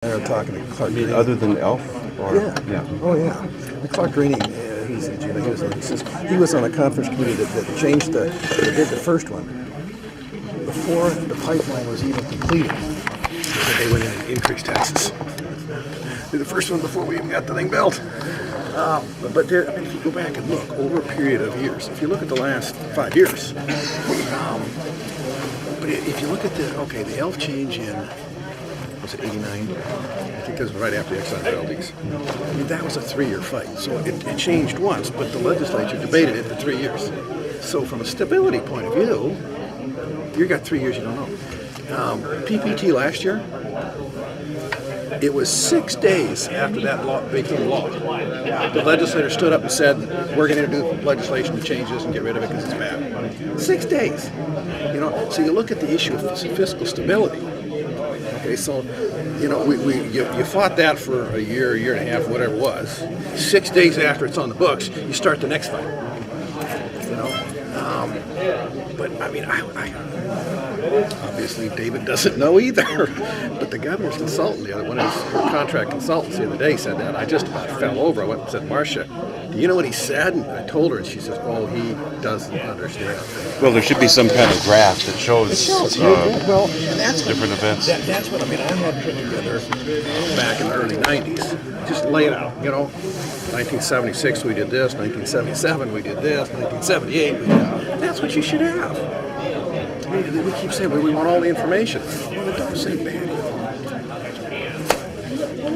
They were talking to Clark Green. Other than Elf? Or, yeah. Oh, yeah. Clark Green, he was on a conference committee that changed that did the first one. Before the pipeline was even completed, they went in and increased taxes. Did the first one before we even got the thing built. But there, if you go back and look over a period of years, if you look at the last 5 years, but if you look at the Elf change in, was it 89? I think that was right after the excise penalties. I mean, that was a 3-year fight. So it changed once, but the legislature debated it for 3 years. So from a stability point of view, you got 3 years you don't know. PPT last year, it was 6 days after that law became law. The legislator stood up and said, we're going to do legislation to change this and get rid of it because it's bad. 6 days. So you look at the issue of fiscal stability. Okay, so, you fought that for a year and a half, whatever it was. 6 days after it's on the books, you start the next fight. But I mean, I obviously David doesn't know either. But the governor's consultant, one of his contract consultants the other day said that. I just about fell over. I went and said, Marcia, do you know what he said? And I told her, and she says, oh, he doesn't understand. Well, there should be some kind of graph that shows different events. That's what I mean. I had put together back in the early 90s. Just lay it out, 1976 we did this, 1977 we did this, 1978 we did that. That's what you should have. I mean, we keep saying we want all the information. Well, it don't say bad.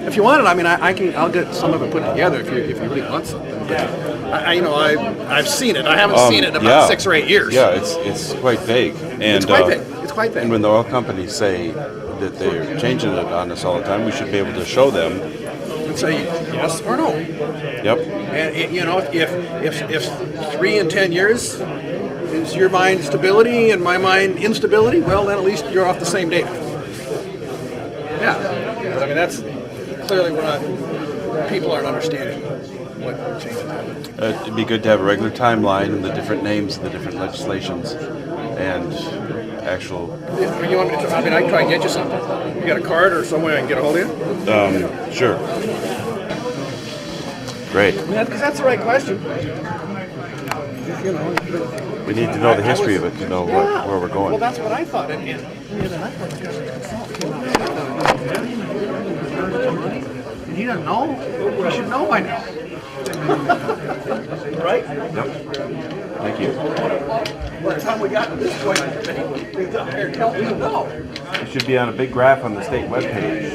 If you want it, I mean, I'll get some of it put together if you really want something. But I've seen it. I haven't seen it in about 6 or 8 years. Yeah, it's quite vague. And, it's quite vague. It's quite vague. And when the oil companies say that they're changing it on us all the time, we should be able to show them and say yes or no. Yep. And if 3 and 10 years is your mind stability and my mind instability, well, then at least you're off the same data. Yeah. I mean, that's clearly what people aren't understanding what changes happen. It'd be good to have a regular timeline and the different names of the different legislations and actual. You want me to? I mean, I can try and get you something. You got a card or some way I can get a hold of you? Sure. Great. Because that's the right question. We need to know the history of it to know where we're going. Well, that's what I thought. And I thought the and he doesn't know. He should know by now. Right? Yep. Thank you. By the time we got to this point, things up there tell me to know. It should be on a big graph on the state webpage.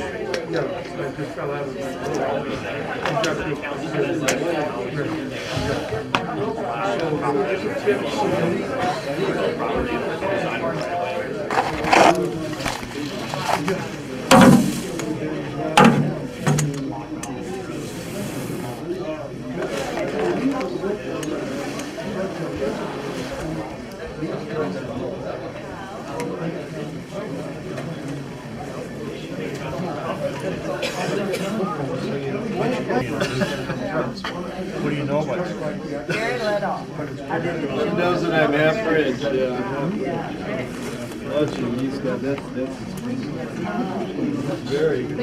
What do you know about it? Very little. She doesn't have average. Oh, geez, God, that's very good.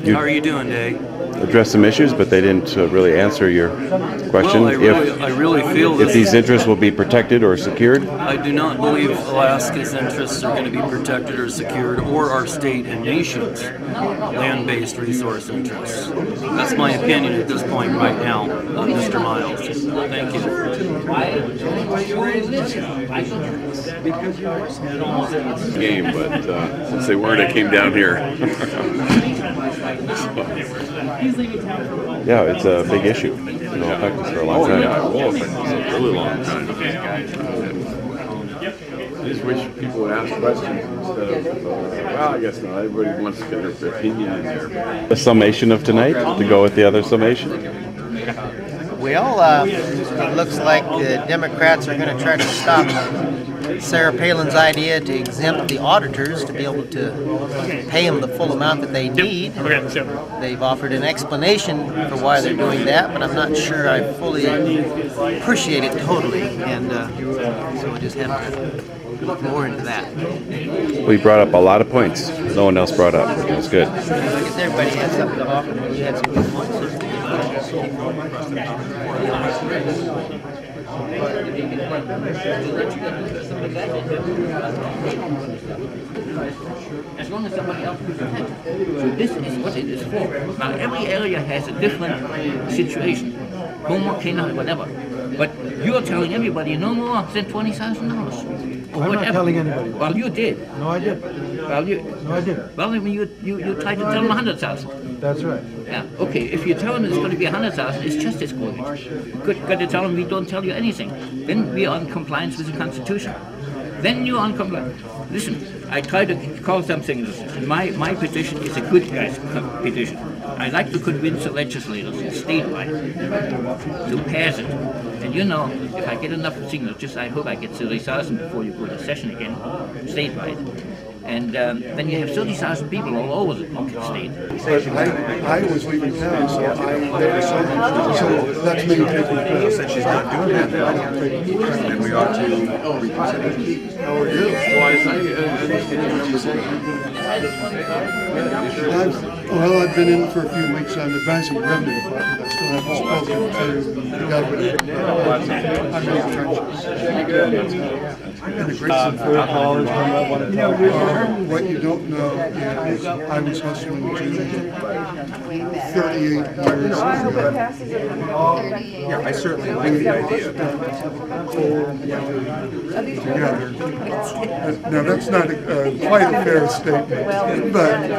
How are you doing, Dave? Address some issues, but they didn't really answer your question. Well, I really feel that if these interests will be protected or secured. I do not believe Alaska's interests are going to be protected or secured, or our state and nation's land-based resource interests. That's my opinion at this point right now, Mr. Miles. Thank you. Game, but since they weren't, I came down here. Yeah, it's a big issue. It'll affect us for a long time. Yeah, it will affect us a really long time. I just wish people would ask questions instead of, well, I guess not. Everybody wants to get their opinion in there. A summation of tonight to go with the other summation? Well, it looks like the Democrats are going to try to stop Sarah Palin's idea to exempt the auditors to be able to pay them the full amount that they need. They've offered an explanation for why they're doing that, but I'm not sure I fully appreciate it totally, and so I just have to look more into that. We brought up a lot of points no one else brought up. It was good. I guess everybody had something to offer, but you had some good points. As long as somebody else is protected. So this is what it is for. Now every area has a different situation. Homework, canine, whatever. But you're telling everybody no more than $20,000. Or I'm not telling anybody. Well, you did. No, I didn't. Well, No, I didn't. Well, I mean, you tried to tell them 100,000. That's right. Yeah. Okay. If you tell them it's going to be 100,000, it's just as good. Got to tell them we don't tell you anything. Then we are in compliance with the Constitution. Then you're on compliance. Listen, I try to call something. My petition is a good guy's petition. I like to convince the legislators statewide to pass it. And you know, if I get enough signatures, I hope I get 30,000 before you go to session again, statewide. And then you have 30,000 people all over the state. I was leaving town, so so that's me taking place. Since she's not doing that now, then we ought to reconsider. How are you? Well, I've been in for a few weeks. I'm advising the revenue department. I still haven't spoken to the governor. I'm in the trenches. And the great what you don't know is I was hustling to 38 years ago. Yeah, I certainly like the idea. Together. Now, that's not quite a fair statement, but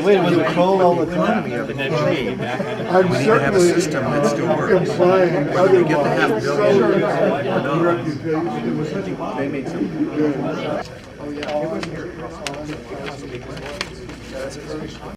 Wait, was it cold all the time? I'm We need to have a certainly system that still works. implying Whether we get the otherwise. $500 million or Reputation. they made some.